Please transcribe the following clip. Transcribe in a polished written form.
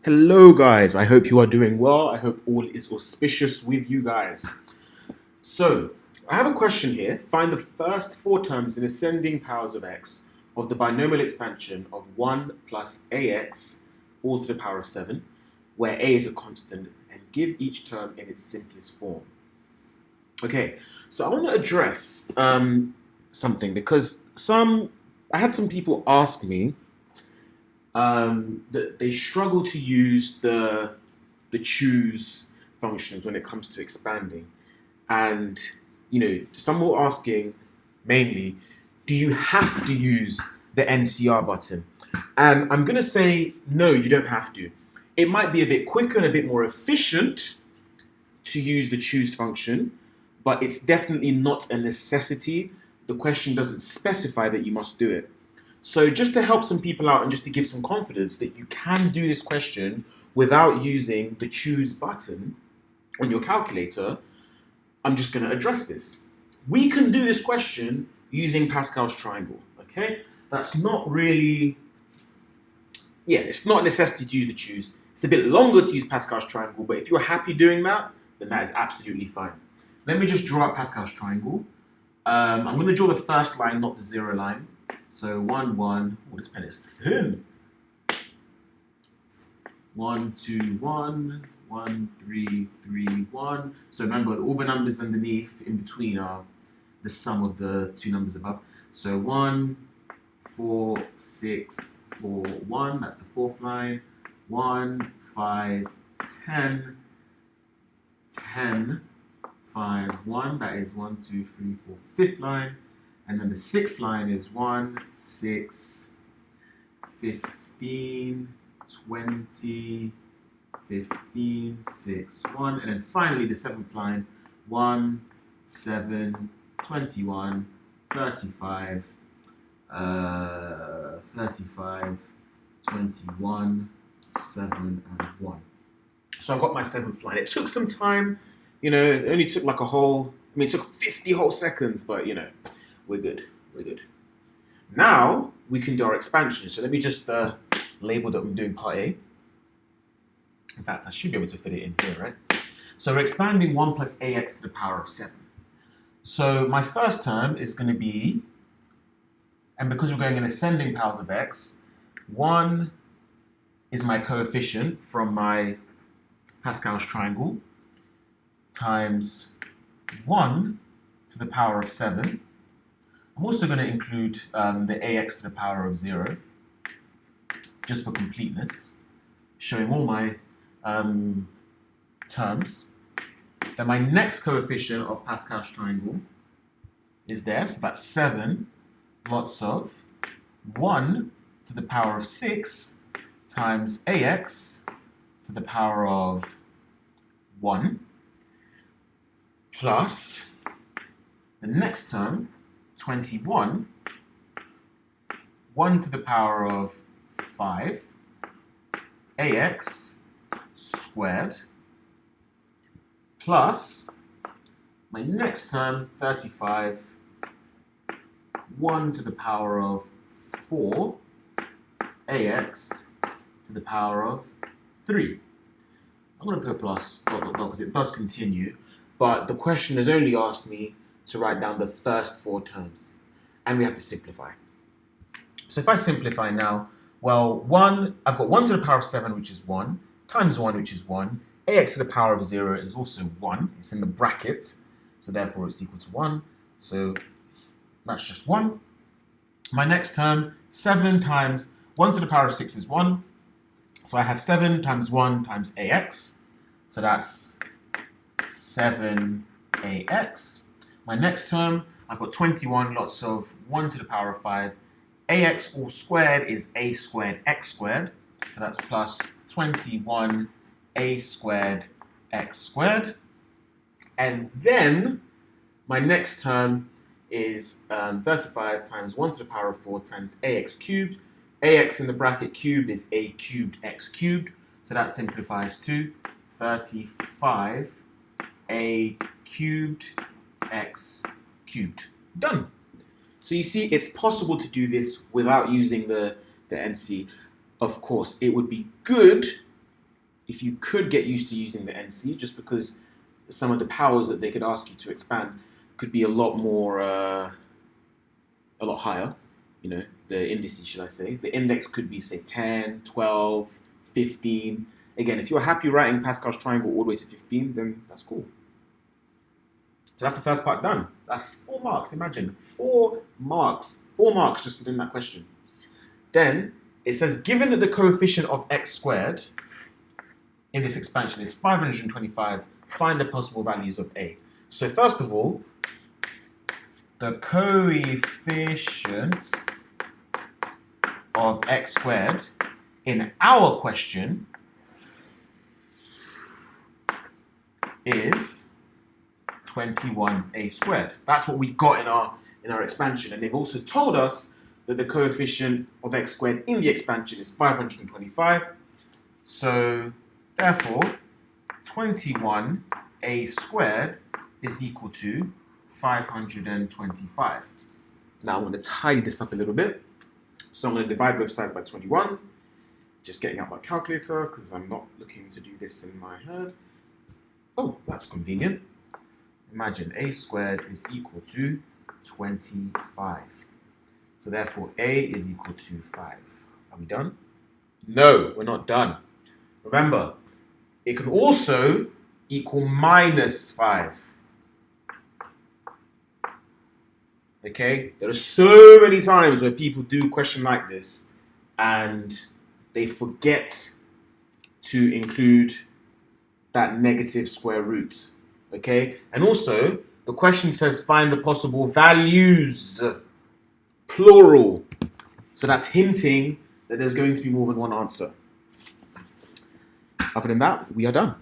Hello, guys. I hope you are doing well. I hope all is auspicious with you guys. So, I have a question here. Find the first four terms in ascending powers of x of the binomial expansion of 1 plus ax all to the power of 7, where a is a constant, and give each term in its simplest form. Okay, so I want to address something because I had some people ask me that they struggle to use the choose functions when it comes to expanding. And some were asking mainly, do you have to use the NCR button? And I'm gonna say no, you don't have to. It might be a bit quicker and a bit more efficient to use the choose function, but it's definitely not a necessity. The question doesn't specify that you must do it. So just to help some people out and just to give some confidence that you can do this question without using the choose button on your calculator, I'm just going to address this. We can do this question using Pascal's triangle, okay? That's not really, it's not a necessity to use the choose. It's a bit longer to use Pascal's triangle, but if you're happy doing that, then that is absolutely fine. Let me just draw out Pascal's triangle. I'm going to draw the first line, not the zero line. So 1, 1, this pen is thin. 1, 2, 1, 1, 3, 3, 1. So remember, all the numbers underneath in between are the sum of the two numbers above. So 1, 4, 6, 4, 1. That's the fourth line. 1, 5, 10, 10, 5, 1. That is 1, 2, 3, 4, fifth line. And then the sixth line is 1, 6, 15, 20, 15, 6, 1. And then finally the seventh line, 1, 7, 21, 35, 35, 21, 7, and 1. So I've got my seventh line. It took some time, it only took like it took 50 whole seconds, but we're good. Now we can do our expansion. So let me just label that I'm doing part A. In fact, I should be able to fit it in here, right? So we're expanding 1 plus ax to the power of 7. So my first term is going to be, and because we're going in ascending powers of x, 1 is my coefficient from my Pascal's triangle times 1 to the power of 7. I'm also going to include the ax to the power of 0, just for completeness, showing all my terms. Then my next coefficient of Pascal's triangle is there, so that's 7 lots of 1 to the power of 6 times ax to the power of 1, plus the next term, 21, 1 to the power of 5, ax squared, plus my next term, 35, 1 to the power of 4, ax to the power of 3. I'm going to put plus because it does continue, but the question has only asked me to write down the first four terms, and we have to simplify. So if I simplify now, well, I've got 1 to the power of 7, which is 1, times 1, which is 1, ax to the power of 0 is also 1, it's in the bracket, so therefore it's equal to 1, so that's just 1. My next term, 7 times 1 to the power of 6 is 1, so I have 7 times 1 times ax, so that's 7ax. My next term, I've got 21 lots of 1 to the power of 5. Ax all squared is a squared x squared. So that's plus 21 a squared x squared. And then my next term is 35 times 1 to the power of 4 times ax cubed. Ax in the bracket cubed is a cubed x cubed. So that simplifies to 35 a cubed x cubed. Done. So you see, it's possible to do this without using the NC. Of course, it would be good if you could get used to using the NC, just because some of the powers that they could ask you to expand could be a lot more, a lot higher, the indices, should I say. The index could be, say, 10, 12, 15. Again, if you're happy writing Pascal's triangle all the way to 15, then that's cool. So that's the first part done. That's 4 marks, imagine. 4 marks. 4 marks just for doing that question. Then, it says, given that the coefficient of x squared in this expansion is 525, find the possible values of a. So first of all, the coefficient of x squared in our question is 21a squared. That's what we got in our expansion. And they've also told us that the coefficient of x squared in the expansion is 525. So therefore, 21a squared is equal to 525. Now I'm going to tidy this up a little bit. So I'm going to divide both sides by 21. Just getting out my calculator because I'm not looking to do this in my head. Oh, that's convenient. Imagine a squared is equal to 25. So therefore a is equal to 5. Are we done? No, we're not done. Remember, it can also equal minus 5. Okay? There are so many times where people do a question like this and they forget to include that negative square root. Okay? And also, the question says find the possible values, plural. So that's hinting that there's going to be more than one answer. Other than that, we are done.